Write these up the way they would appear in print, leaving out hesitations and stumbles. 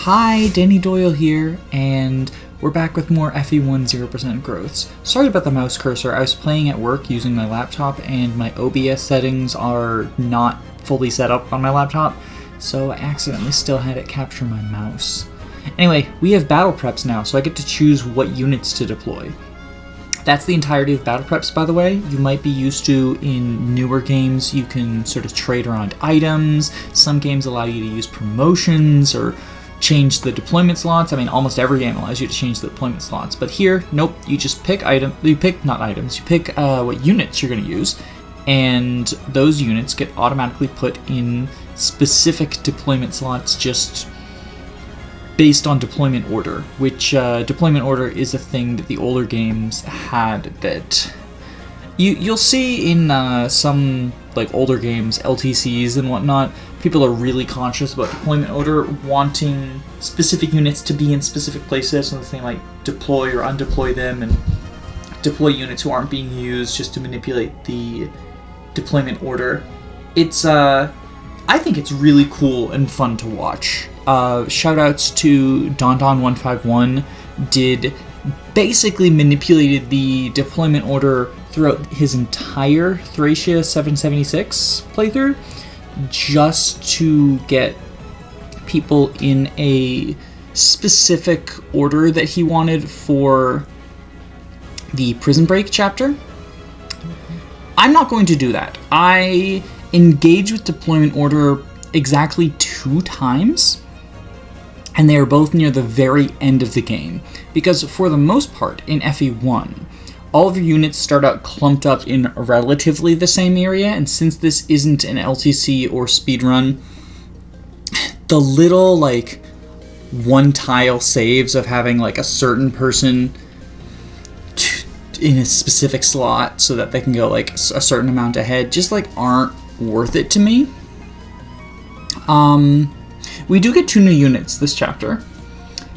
Hi, Danny Doyle here, and we're back with more FE1 0% growths. Sorry about the mouse cursor, I was playing at work using my laptop and my OBS settings are not fully set up on my laptop, so I accidentally still had it capture my mouse. Anyway, we have battle preps now, so I get to choose what units to deploy. That's the entirety of battle preps, by the way. You might be used to in newer games, you can sort of trade around items. Some games allow you to use promotions or change the deployment slots. I mean, almost every game allows you to change the deployment slots. But here, nope, you just pick you pick what units you're going to use, and those units get automatically put in specific deployment slots just based on deployment order, which deployment order is a thing that the older games had that you'll see in some like older games, LTCs and whatnot. People are really conscious about deployment order, wanting specific units to be in specific places, and the thing like deploy or undeploy them, and deploy units who aren't being used just to manipulate the deployment order. It's I think it's really cool and fun to watch. Shoutouts to Don151 did basically manipulated the deployment order throughout his entire Thracia 776 playthrough just to get people in a specific order that he wanted for the Prison Break chapter. I'm not going to do that. I engage with deployment order exactly 2 times, and they are both near the very end of the game, because for the most part in FE1, all of your units start out clumped up in relatively the same area, and since this isn't an LTC or speedrun, the little like one tile saves of having like a certain person in a specific slot so that they can go like a certain amount ahead just like aren't worth it to me. We do get 2 new units this chapter.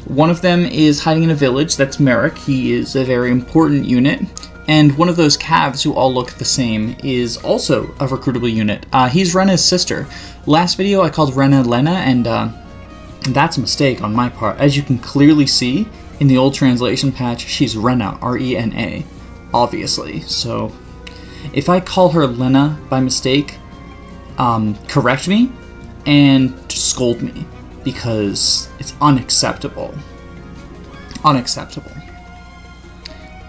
One of them is hiding in a village. That's Merric. He is a very important unit. And one of those calves who all look the same is also a recruitable unit. He's Rena's sister. Last video I called Rena Lena, and that's a mistake on my part. As you can clearly see in the old translation patch, she's Rena, R-E-N-A, obviously. So if I call her Lena by mistake, correct me and scold me, because it's unacceptable. Unacceptable.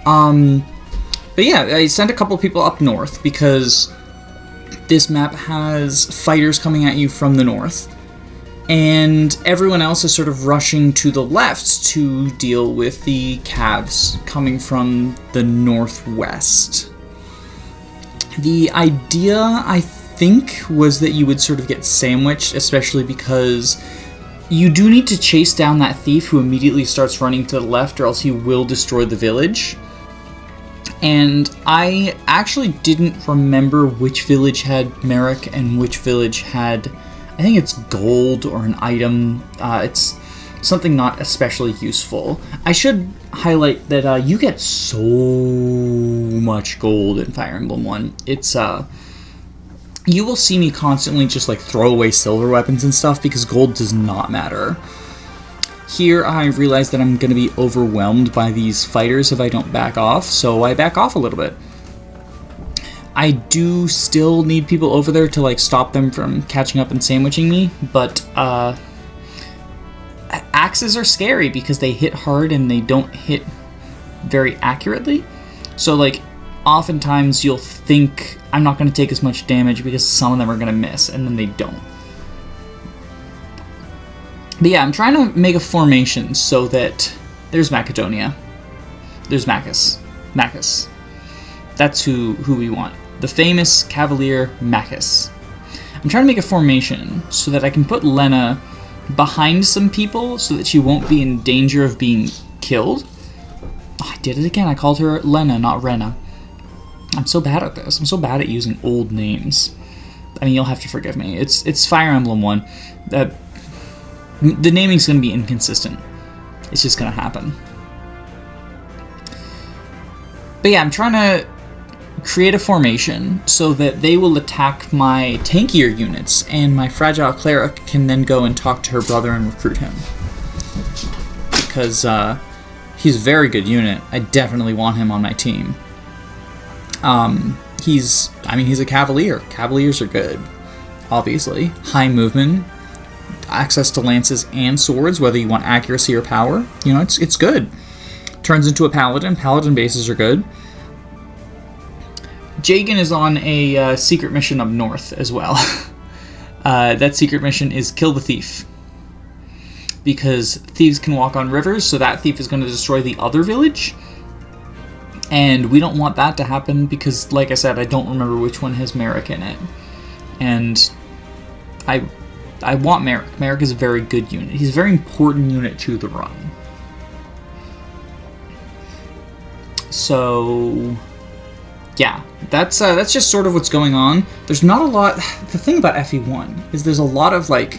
But yeah, I sent a couple people up north because this map has fighters coming at you from the north, and everyone else is sort of rushing to the left to deal with the calves coming from the northwest. The idea, I think, was that you would sort of get sandwiched, especially because you do need to chase down that thief who immediately starts running to the left, or else he will destroy the village. And I actually didn't remember which village had Merric and which village had, I think it's gold or an item. It's something not especially useful. I should highlight that you get so much gold in Fire Emblem 1. It's you will see me constantly just like throw away silver weapons and stuff because gold does not matter. Here I realize that I'm going to be overwhelmed by these fighters if I don't back off, so I back off a little bit. I do still need people over there to like stop them from catching up and sandwiching me, but axes are scary because they hit hard and they don't hit very accurately. So like oftentimes you'll think I'm not going to take as much damage because some of them are going to miss, and then they don't. But yeah, I'm trying to make a formation so that there's Macedonia, there's Machis. That's who we want. The famous Cavalier Machis. I'm trying to make a formation so that I can put Lena behind some people so that she won't be in danger of being killed. Oh, I did it again. I called her Lena, not Rena. I'm so bad at this. I'm so bad at using old names. I mean, you'll have to forgive me. It's Fire Emblem 1. The naming's going to be inconsistent. It's just going to happen. But yeah, I'm trying to create a formation so that they will attack my tankier units, and my fragile cleric can then go and talk to her brother and recruit him. because he's a very good unit. I definitely want him on my team. He's a cavalier. Cavaliers are good, obviously. High movement, access to lances and swords, whether you want accuracy or power. You know, it's good. Turns into a paladin. Paladin bases are good. Jagan is on a secret mission up north as well. That secret mission is kill the thief. Because thieves can walk on rivers, so that thief is going to destroy the other village. And we don't want that to happen because, like I said, I don't remember which one has Merric in it. And I want Merric. Merric is a very good unit. He's a very important unit to the run. So, yeah, that's just sort of what's going on. There's not a lot. The thing about FE1 is there's a lot of like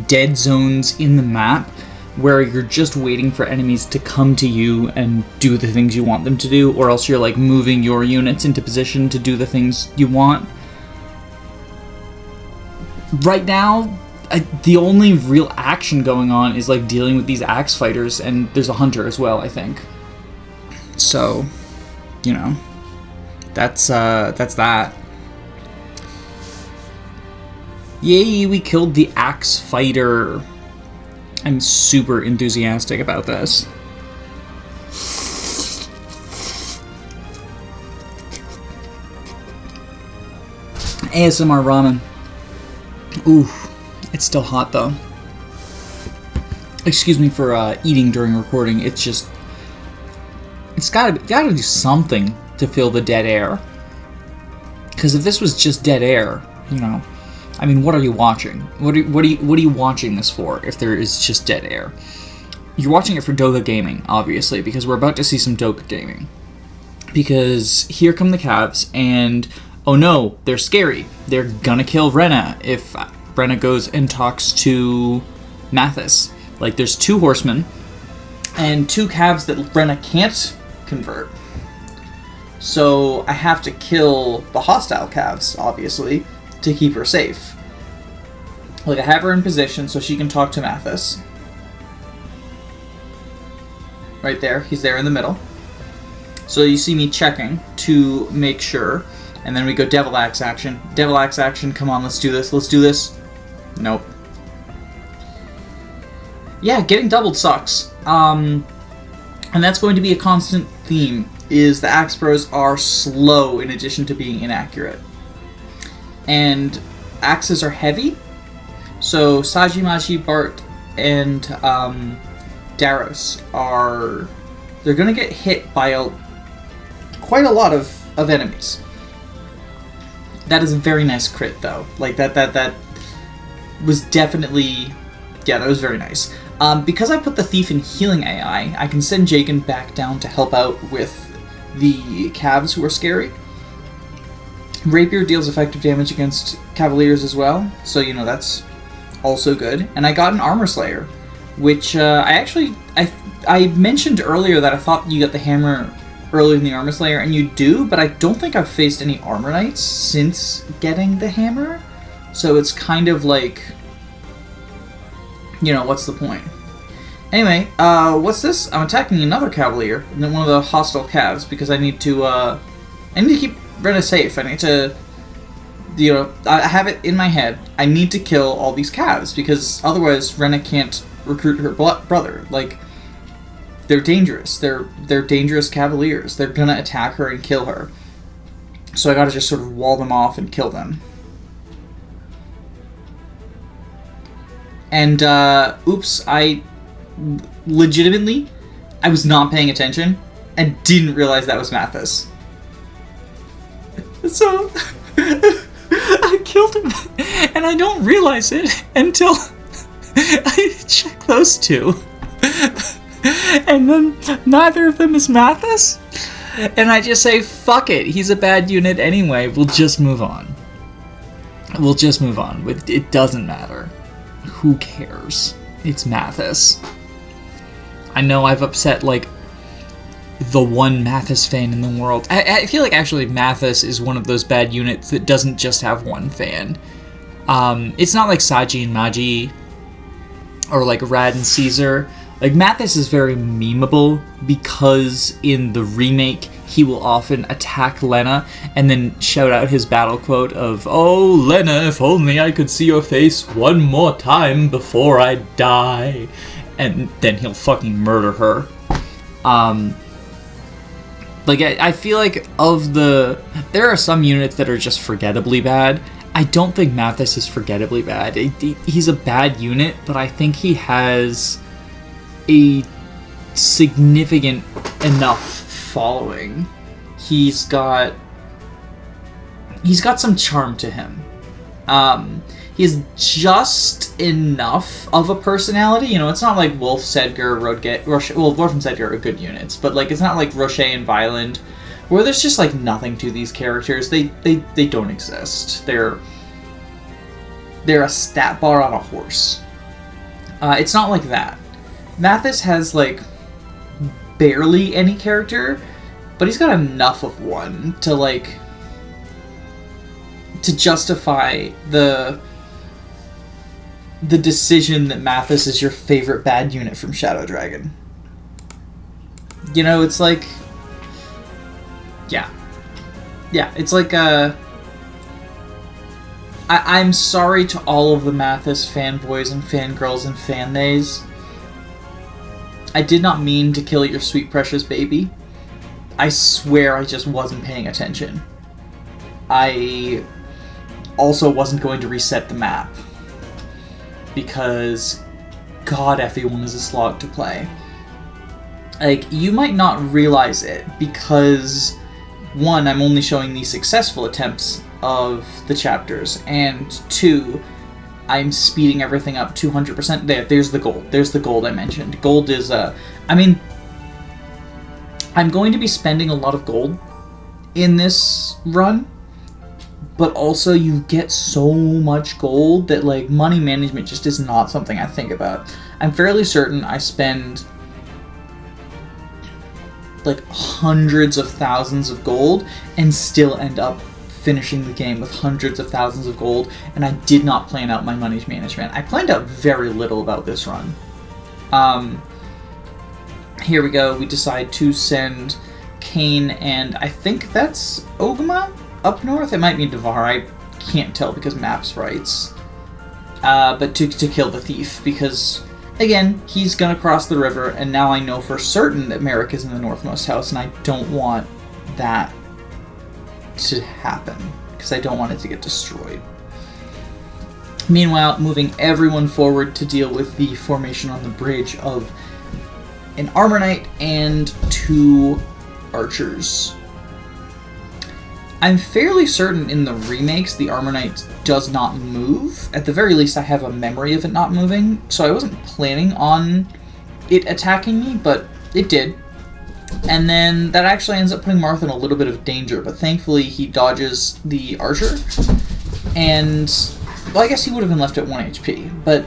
dead zones in the map where you're just waiting for enemies to come to you and do the things you want them to do, or else you're like moving your units into position to do the things you want. Right now, the only real action going on is like dealing with these axe fighters, and there's a hunter as well, I think. So, you know, that's that. Yay, we killed the axe fighter. I'm super enthusiastic about this. ASMR ramen. Ooh, it's still hot though. Excuse me for eating during recording. It's just, it's gotta do something to fill the dead air. Because if this was just dead air, you know, I mean, what are you watching? What are you watching this for? If there is just dead air, you're watching it for Doga Gaming, obviously, because we're about to see some Doga Gaming. Because here come the Cavs, and oh no, they're scary. They're gonna kill Rena if Rena goes and talks to Mathis. Like, there's 2 horsemen and 2 Cavs that Rena can't convert. So I have to kill the hostile Cavs, obviously, to keep her safe. Like, I have her in position so she can talk to Mathis. Right there. He's there in the middle. So you see me checking to make sure. And then we go Devil Axe action. Devil Axe action. Come on, let's do this. Let's do this. Nope. Yeah, getting doubled sucks. And that's going to be a constant theme, is the Axe Bros are slow in addition to being inaccurate. And axes are heavy, so Sajimaji, Bart, and Daros are... they're going to get hit by quite a lot of enemies. That is a very nice crit, though. Like, that was definitely... yeah, that was very nice. Because I put the Thief in healing AI, I can send Jagan back down to help out with the Cavs who are scary. Rapier deals effective damage against Cavaliers as well, so, you know, that's also good. And I got an Armor Slayer, which I mentioned earlier that I thought you got the hammer early in the Armor Slayer, and you do, but I don't think I've faced any Armor Knights since getting the hammer, so it's kind of like, you know, what's the point? Anyway, what's this? I'm attacking another Cavalier, and then one of the hostile Cavs, because I need to keep Rena safe. I need to, you know, I have it in my head. I need to kill all these Cavs, because otherwise Rena can't recruit her brother. Like, they're dangerous. They're dangerous Cavaliers. They're gonna attack her and kill her. So I gotta just sort of wall them off and kill them. And, oops, I was not paying attention and didn't realize that was Mathis. So, I killed him, and I don't realize it until I check those 2. And then neither of them is Mathis, and I just say, fuck it, he's a bad unit anyway, we'll just move on. It doesn't matter. Who cares? It's Mathis. I know I've upset, like, the one Mathis fan in the world. I feel like actually Mathis is one of those bad units that doesn't just have one fan. It's not like Saji and Maji or like Rad and Caesar, Like, Mathis is very memeable because in the remake, he will often attack Lena and then shout out his battle quote of, "Oh, Lena, if only I could see your face one more time before I die." And then he'll fucking murder her. Like, I feel like there are some units that are just forgettably bad. I don't think Mathis is forgettably bad. He's a bad unit, but I think he has a significant enough following. He's got some charm to him. He's just enough of a personality. You know, it's not like Wolf, Sedgar, Roche. Well, Wolf and Sedgar are good units, but like it's not like Roche and Violent, where there's just like nothing to these characters. They don't exist. They're a stat bar on a horse. It's not like that. Mathis has like barely any character, but he's got enough of one to justify the decision that Mathis is your favorite bad unit from Shadow Dragon. You know, it's like, yeah, it's like I'm sorry to all of the Mathis fanboys and fangirls and fan-nays. I did not mean to kill your sweet precious baby. I swear I just wasn't paying attention. I also wasn't going to reset the map, because god, FE1 is a slog to play. Like, you might not realize it, because, one, I'm only showing the successful attempts of the chapters, and two, I'm speeding everything up 200%. There's the gold. There's the gold I mentioned. Gold is, I mean, I'm going to be spending a lot of gold in this run, but also you get so much gold that, like, money management just is not something I think about. I'm fairly certain I spend, like, hundreds of thousands of gold and still end up finishing the game with hundreds of thousands of gold, and I did not plan out my money management. I planned out very little about this run. Here we go. We decide to send Kane and I think that's Ogma up north. It might be Devar. I can't tell because map sprites. But to kill the thief, because again, he's gonna cross the river, and now I know for certain that Merric is in the northmost house, and I don't want that to happen, because I don't want it to get destroyed. Meanwhile, moving everyone forward to deal with the formation on the bridge of an Armor Knight and 2 archers. I'm fairly certain in the remakes the Armor Knight does not move. At the very least, I have a memory of it not moving, so I wasn't planning on it attacking me, but it did. And then that actually ends up putting Marth in a little bit of danger, but thankfully he dodges the archer, and, well, I guess he would have been left at 1 HP, but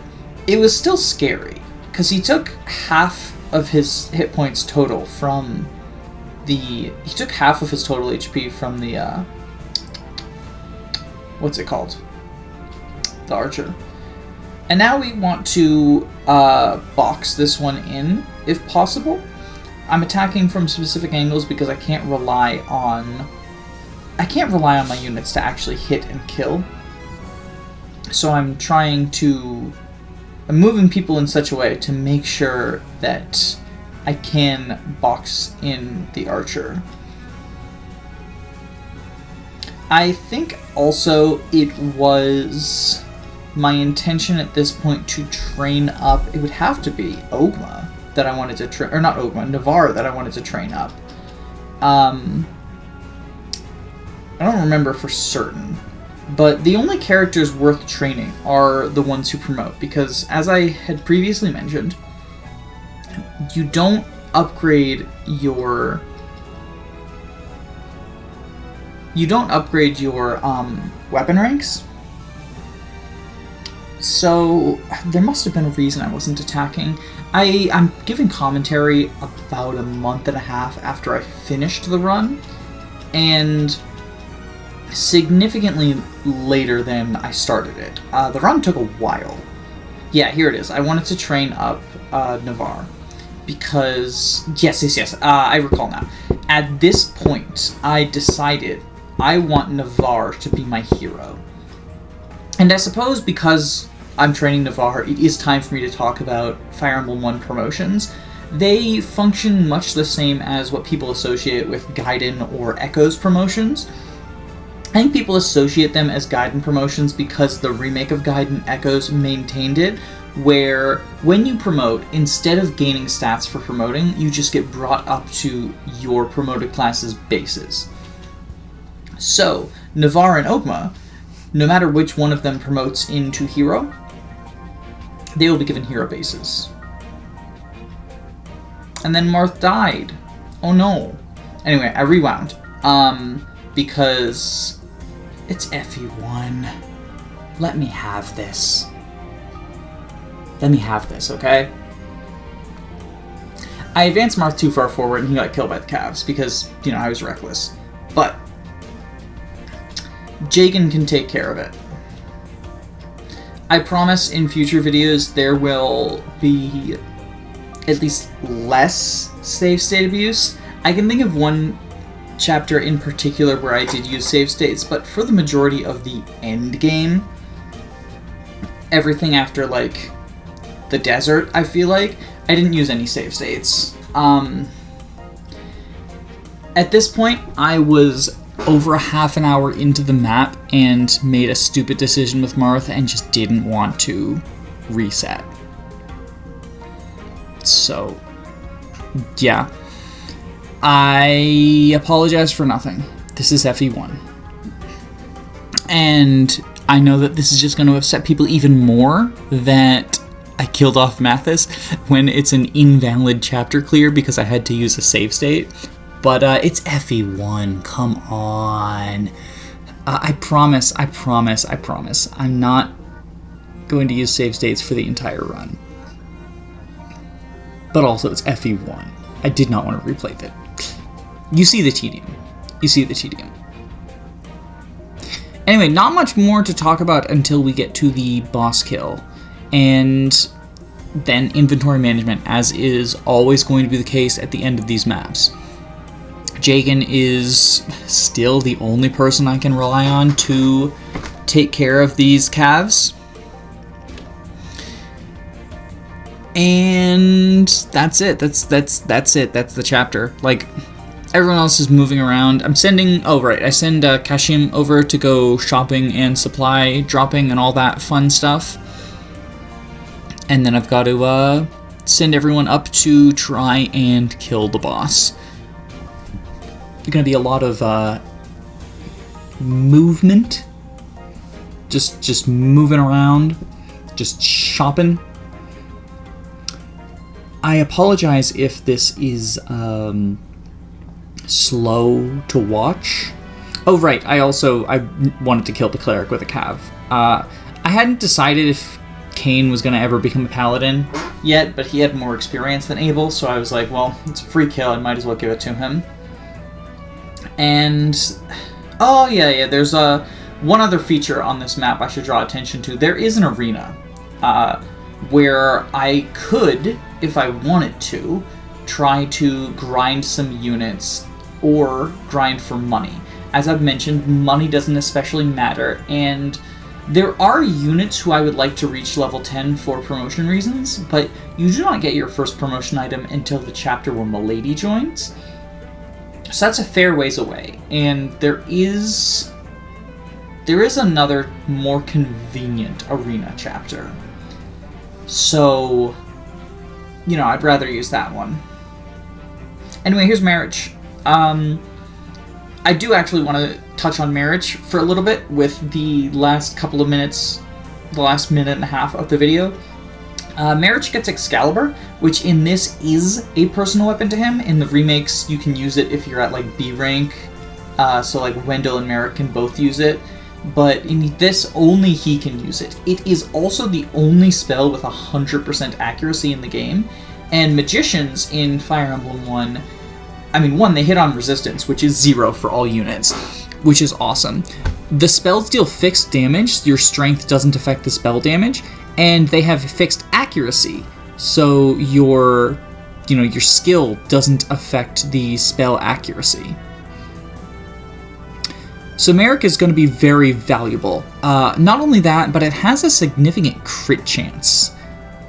it was still scary, because he took half of his hit points total from he took half of his total HP from the, what's it called? The archer. And now we want to box this one in, if possible. I'm attacking from specific angles because I can't rely on my units to actually hit and kill. So I'm moving people in such a way to make sure that I can box in the archer. I think also it was my intention at this point to train up, it would have to be Ogma that I wanted to train, or not Ogma, Navarre that I wanted to train up. I don't remember for certain, but the only characters worth training are the ones who promote, because as I had previously mentioned, you don't upgrade your weapon ranks. So there must have been a reason I wasn't attacking. I'm giving commentary about a month and a half after I finished the run, and significantly later than I started it. The run took a while. Yeah, here it is. I wanted to train up Navarre. because yes, I recall now. At this point, I decided I want Navarre to be my hero. And I suppose because I'm training Navarre, it is time for me to talk about Fire Emblem 1 promotions. They function much the same as what people associate with Gaiden or Echo's promotions. I think people associate them as Gaiden promotions because the remake of Gaiden Echoes maintained it, where when you promote, instead of gaining stats for promoting, you just get brought up to your promoted class's bases. So, Navarre and Ogma, no matter which one of them promotes into hero, they will be given hero bases. And then Marth died. Oh no. Anyway, I rewound. Because it's FE1. Let me have this. Let me have this, okay? I advanced Marth too far forward and he got killed by the calves because, you know, I was reckless. But Jagan can take care of it. I promise in future videos there will be at least less save state abuse. I can think of one chapter in particular where I did use save states, but for the majority of the end game, everything after, like, the desert, I feel like, I didn't use any save states. At this point, I was over a half an hour into the map and made a stupid decision with Marth and just didn't want to reset. So, yeah. I apologize for nothing. This is FE1. And I know that this is just going to upset people even more that I killed off Mathis when it's an invalid chapter clear because I had to use a save state. But it's FE1. Come on. I promise. I'm not going to use save states for the entire run. But also, it's FE1. I did not want to replay that. You see the tedium. Anyway, not much more to talk about until we get to the boss kill. And then inventory management, as is always going to be the case at the end of these maps. Jagan is still the only person I can rely on to take care of these calves. And that's it. That's it. That's the chapter. Like, everyone else is moving around. I'm sending... Oh, right. I send Kashim over to go shopping and supply dropping and all that fun stuff. And then I've got to send everyone up to try and kill the boss. There's going to be a lot of movement. Just moving around. Just shopping. I apologize if this is slow to watch. Oh, right, I wanted to kill the cleric with a cav. I hadn't decided if Kane was going to ever become a paladin yet, but he had more experience than Abel, so I was like, well, it's a free kill, I might as well give it to him. And, oh, yeah, there's one other feature on this map I should draw attention to. There is an arena where I could, if I wanted to, try to grind some units or grind for money. As I've mentioned, money doesn't especially matter, and there are units who I would like to reach level 10 for promotion reasons, but you do not get your first promotion item until the chapter where Milady joins. So that's a fair ways away, and there is another more convenient arena chapter. So, you know, I'd rather use that one. Anyway, here's Merric. I do actually want to touch on Merric for a little bit with the last couple of minutes, the last minute and a half of the video. Merric gets Excalibur, which in this is a personal weapon to him. In the remakes, you can use it if you're at, like, B rank. So, like, Wendell and Merric can both use it. But in this, only he can use it. It is also the only spell with 100% accuracy in the game. And Magicians in Fire Emblem 1, they hit on resistance, which is 0 for all units, which is awesome. The spells deal fixed damage, your strength doesn't affect the spell damage, and they have fixed accuracy, so your your skill doesn't affect the spell accuracy. So Merric is going to be very valuable. Not only that, but it has a significant crit chance.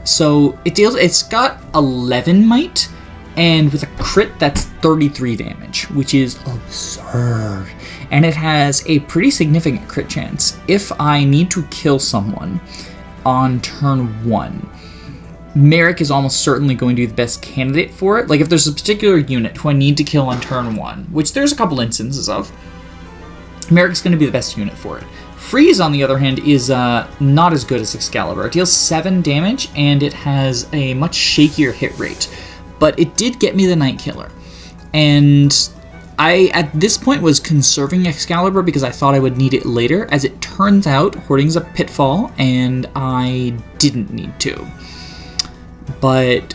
So it's got 11 might, and with a crit that's 33 damage, which is absurd. And it has a pretty significant crit chance. If I need to kill someone on turn 1, Merric is almost certainly going to be the best candidate for it. Like if there's a particular unit who I need to kill on turn 1, which there's a couple instances of, Merric's going to be the best unit for it. Freeze, on the other hand, is not as good as Excalibur. It deals 7 damage, and it has a much shakier hit rate. But it did get me the Night Killer. And I, at this point, was conserving Excalibur because I thought I would need it later. As it turns out, Hoarding's a pitfall, and I didn't need to. But,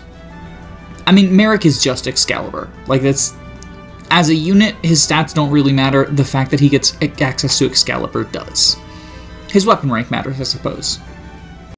I mean, Merric is just Excalibur. Like, that's... As a unit, his stats don't really matter. The fact that he gets access to Excalibur does. His weapon rank matters, I suppose.